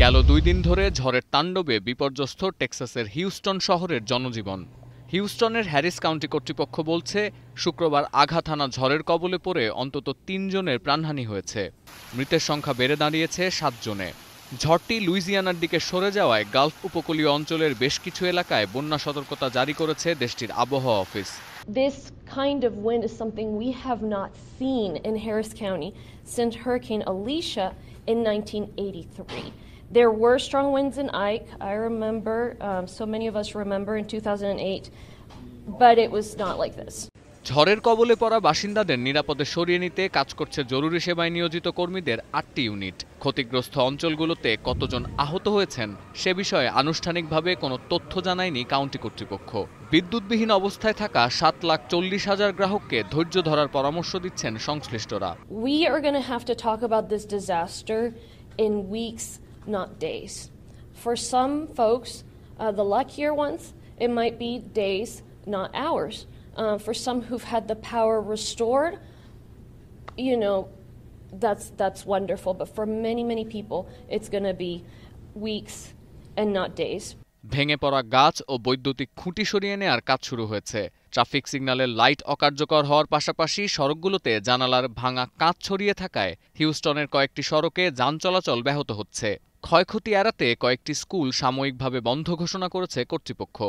গেল 2 দিন ধরে ঝড়ের তাণ্ডবে বিপর্যস্ত টেক্সাসের হিউস্টন শহরের জনজীবন। হিউস্টনের হ্যারিস কাউন্টি কর্তৃপক্ষ বলছে, শুক্রবার আঘাত হানা ঝড়ের কবলে পড়ে অন্তত 3 জনের প্রাণহানি হয়েছে। মৃতের সংখ্যা বেড়ে দাঁড়িয়েছে 7 জনে। ঝড়টি লুইজিয়ানার দিকে সরে যাওয়ায় গালফ উপকূলীয় অঞ্চলের বেশ কিছু এলাকায় বন্যা সতর্কতা জারি করেছে দেশটির আবহাওয়া office. This kind of wind is something we have not seen in Harris County since Hurricane Alicia in 1983. There were strong winds in Ike. I remember, so many of us remember in 2008, but it was not like this. ঝড়ের কবলে পড়া বাসিন্দাদের নিরাপদে সরিয়ে নিতে কাজ করছে জরুরি সেবায় নিয়োজিত কর্মীদের 8টি ইউনিট। ক্ষতিগ্রস্ত অঞ্চলগুলোতে কতজন আহত হয়েছেন সে বিষয়ে আনুষ্ঠানিকভাবে কোনো তথ্য জানায়নি কাউন্টি কর্তৃপক্ষ। বিদ্যুৎবিহীন অবস্থায় থাকা 7,40,000 গ্রাহককে ধৈর্য ধরার পরামর্শ দিচ্ছেন সংশ্লিষ্টরা। We are going to have to talk about this disaster in weeks, not days. For some folks, the luckier ones, it might be days, not hours. For some who've had the power restored, you know, that's wonderful. But for many people, it's going to be weeks and not days. ভেঙে পড়া গাছ ও বৈদ্যুতিক খুঁটি সরিয়ে নেওয়ার কাজ শুরু হয়েছে। ট্রাফিক সিগন্যালের লাইট অকার্যকর হওয়ার পাশাপাশি সড়কগুলোতে জানালার ভাঙা কাঁচ ছড়িয়ে থাকায় হিউস্টনের কয়েকটি সড়কে যান চলাচল ব্যাহত হচ্ছে। ক্ষয়ক্ষতি এড়াতে কয়েকটি স্কুল সাময়িকভাবে বন্ধ ঘোষণা করেছে কর্তৃপক্ষ।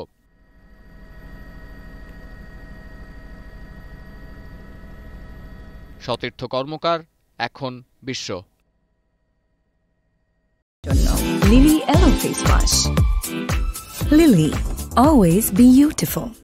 সতীর্থ কর্মকার, এখন বিশ্ব। Lily Yellow Face Wash. Lily, always be beautiful.